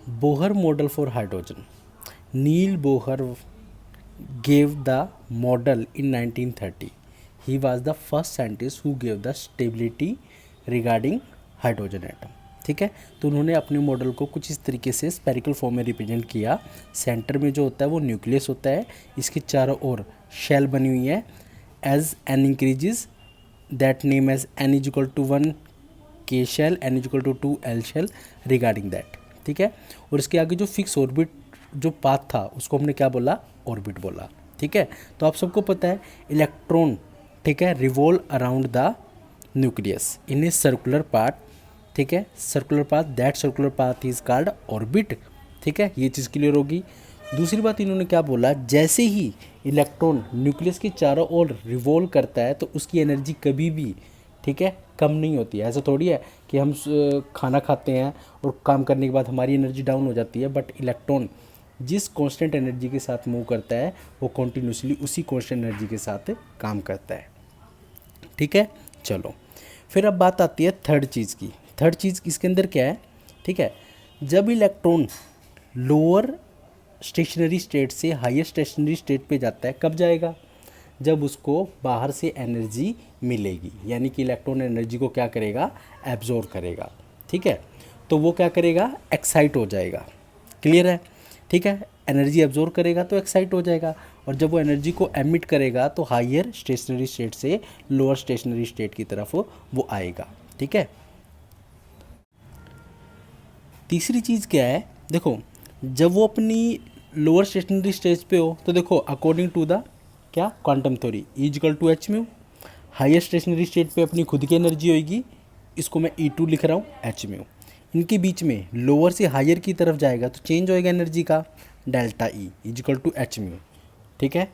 Bohr model for hydrogen. Neil Bohr gave the model in 1930. He was the first scientist who gave the stability regarding hydrogen atom. ठीक है, तो उन्होंने अपने model को कुछ इस तरीके से स्पेरिकल फॉर्म में रिप्रेजेंट किया। सेंटर में जो होता है वो न्यूक्लियस होता है, इसके चारों ओर शेल बनी हुई है। As N increases that name as N is equal to 1 के shell, N is equal to 2 L shell regarding that. ठीक है, और इसके आगे जो फिक्स ऑर्बिट जो पाथ था उसको हमने क्या बोला, ऑर्बिट बोला। ठीक है, तो आप सबको पता है इलेक्ट्रॉन, ठीक है, revolve around the nucleus in a circular path. ठीक है, circular path, that circular path is called orbit. ठीक है, ये चीज़ क्लियर होगी। दूसरी बात इन्होंने क्या बोला, जैसे ही इलेक्ट्रॉन न्यूक्लियस के चारों ओर रिवॉल्व करता है तो उसकी एनर्जी कभी भी, ठीक है, कम नहीं होती है। ऐसा थोड़ी है कि हम खाना खाते हैं और काम करने के बाद हमारी एनर्जी डाउन हो जाती है, बट इलेक्ट्रॉन जिस कांस्टेंट एनर्जी के साथ मूव करता है वो कॉन्टीन्यूसली उसी कांस्टेंट एनर्जी के साथ काम करता है। ठीक है, चलो फिर अब बात आती है थर्ड चीज़ की। थर्ड चीज़ इसके अंदर क्या है, ठीक है, जब इलेक्ट्रॉन लोअर स्टेशनरी स्टेट से हायर स्टेशनरी स्टेट पे जाता है, कब जाएगा, जब उसको बाहर से एनर्जी मिलेगी, यानी कि इलेक्ट्रॉन एनर्जी को क्या करेगा, एब्जॉर्ब करेगा। ठीक है, तो वो क्या करेगा, एक्साइट हो जाएगा। क्लियर है, ठीक है, एनर्जी एब्जॉर्ब करेगा तो एक्साइट हो जाएगा, और जब वो एनर्जी को एमिट करेगा तो हायर स्टेशनरी स्टेट से लोअर स्टेशनरी स्टेट की तरफ वो आएगा। ठीक है, तीसरी चीज़ क्या है, देखो जब वो अपनी लोअर स्टेशनरी स्टेज पे हो तो देखो अकॉर्डिंग टू द क्या quantum theory is equal to H mu, higher stationary state पे अपनी खुद की एनर्जी होगी, इसको मैं E2 लिख रहा हूँ, एच म्यू। इनके बीच में लोअर से हायर की तरफ जाएगा तो चेंज होएगा एनर्जी का, delta E is equal to H mu. ठीक है,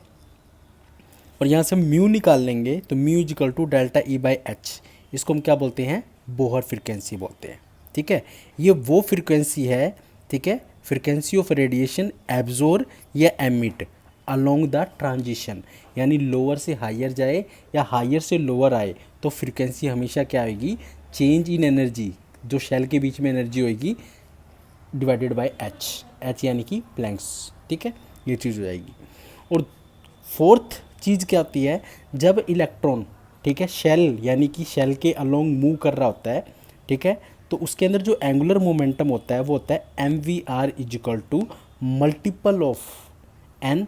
और यहाँ से हम म्यू निकाल लेंगे तो mu is equal to delta E by H, इसको हम क्या बोलते हैं, बोहर फ्रिक्वेंसी बोलते हैं। ठीक है, ये वो फ्रिक्वेंसी है, ठीक है, फ्रिक्वेंसी ऑफ रेडिएशन एब्जॉर्ब या एमिट अलोंग द ट्रांजिशन, यानी लोअर से हायर जाए या हायर से लोअर आए तो फ्रिक्वेंसी हमेशा क्या आएगी, चेंज इन एनर्जी, जो शेल के बीच में एनर्जी होएगी डिवाइडेड बाय एच, एच यानी कि प्लैंक्स। ठीक है, ये चीज़ हो जाएगी। और फोर्थ चीज़ क्या आती है, जब इलेक्ट्रॉन, ठीक है, शेल यानी कि शेल के अलोंग मूव कर रहा होता है, ठीक है, तो उसके अंदर जो एंगुलर मोमेंटम होता है वो होता है M V R is equal to multiple of N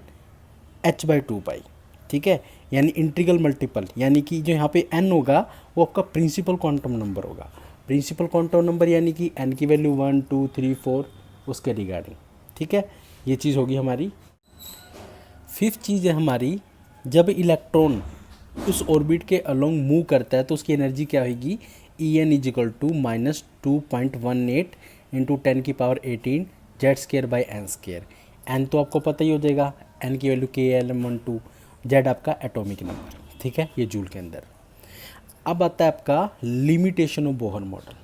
H by 2 pi. ठीक है, यानी इंटीग्रल मल्टीपल, यानी कि जो यहाँ पे एन होगा वो आपका प्रिंसिपल क्वांटम नंबर होगा। प्रिंसिपल क्वांटम नंबर यानी कि एन की वैल्यू 1 2 3 4 उसके रिगार्डिंग। ठीक है, ये चीज़ होगी हमारी। फिफ्थ चीज़ है हमारी, जब इलेक्ट्रॉन उस ऑर्बिट के अलोंग मूव करता है तो उसकी एनर्जी क्या होगी, E N is equal to -2.18 into 10⁻18 Z square by N square. N तो आपको पता ही हो जाएगा, एन की वैल्यू KLM12, जेड आपका एटॉमिक नंबर। ठीक है, ये जूल के अंदर। अब आता है आपका लिमिटेशन ऑफ बोहर मॉडल।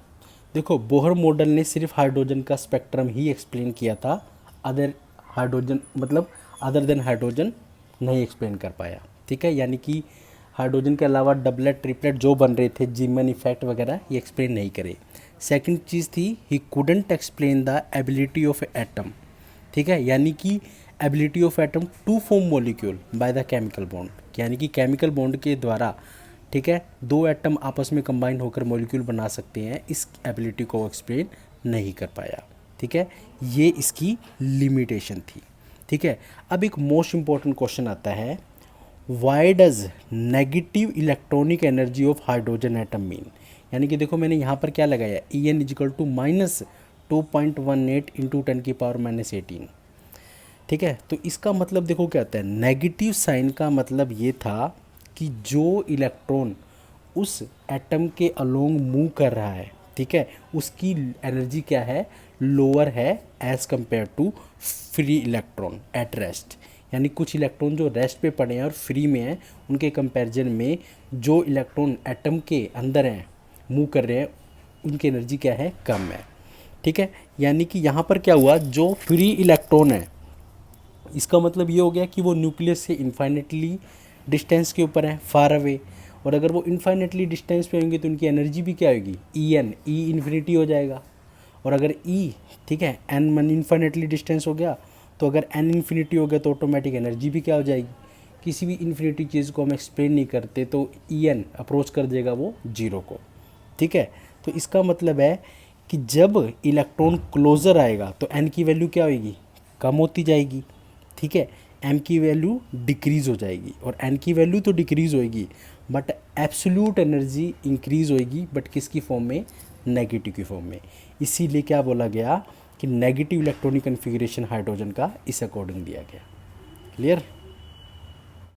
देखो बोहर मॉडल ने सिर्फ हाइड्रोजन का स्पेक्ट्रम ही एक्सप्लेन किया था, अदर हाइड्रोजन मतलब अदर देन हाइड्रोजन नहीं एक्सप्लेन कर पाया। ठीक है, यानी कि हाइड्रोजन के अलावा डबलेट ट्रिपलेट जो बन रहे थे, जीमन इफेक्ट वगैरह, ये एक्सप्लेन नहीं करे। सेकंड चीज़ थी ही couldn't explain the ability of atom. ठीक है, यानी कि ability of atom to form molecule by the chemical bond, यानी कि केमिकल बॉन्ड के द्वारा, ठीक है, दो एटम आपस में कंबाइन होकर मॉलिक्यूल बना सकते हैं, इस एबिलिटी को एक्सप्लेन नहीं कर पाया। ठीक है, ये इसकी लिमिटेशन थी। ठीक है, अब एक मोस्ट इंपॉर्टेंट क्वेश्चन आता है, why does negative electronic energy of hydrogen atom mean, यानी कि देखो मैंने यहाँ पर क्या लगाया, E N is equal to -2.18 into 10⁻18। ठीक है, तो इसका मतलब देखो क्या होता है, नेगेटिव साइन का मतलब ये था कि जो इलेक्ट्रॉन उस एटम के अलोंग मूव कर रहा है, ठीक है, उसकी एनर्जी क्या है, लोअर है as compare to free electron at rest, यानी कुछ इलेक्ट्रॉन जो रेस्ट पे पड़े हैं और फ्री में हैं, उनके कंपैरिजन में जो इलेक्ट्रॉन एटम के अंदर हैं, मूव कर रहे हैं, उनकी एनर्जी क्या है, कम है। ठीक है, यानी कि यहाँ पर क्या हुआ, जो फ्री इलेक्ट्रॉन है इसका मतलब ये हो गया कि वो न्यूक्लियस से इन्फाइनेटली डिस्टेंस के ऊपर है, फार अवे, और अगर वो इन्फाइनेटली डिस्टेंस पे होंगे तो उनकी एनर्जी भी क्या होगी, ई एन, ई इन्फिनिटी हो जाएगा। और अगर ई, ठीक है, एन मन इन्फिनेटली डिस्टेंस हो गया, तो अगर एन इन्फिनिटी हो गया तो ऑटोमेटिक एनर्जी भी क्या हो जाएगी, किसी भी इन्फिनिटी चीज़ को हम एक्सप्लेन नहीं करते तो ई एन अप्रोच कर देगा वो जीरो को, ठीक है। तो इसका मतलब है कि जब इलेक्ट्रॉन क्लोज़र आएगा तो एन की वैल्यू क्या होगी, कम होती जाएगी, ठीक है, एम की वैल्यू डिक्रीज़ हो जाएगी, और एन की वैल्यू तो डिक्रीज़ होएगी बट एब्सोल्यूट एनर्जी इंक्रीज़ होएगी, बट किसकी फॉर्म में, नेगेटिव की फॉर्म में। इसीलिए क्या बोला गया कि नेगेटिव इलेक्ट्रॉनिक कन्फिग्रेशन हाइड्रोजन का इस अकॉर्डिंग दिया गया। क्लियर।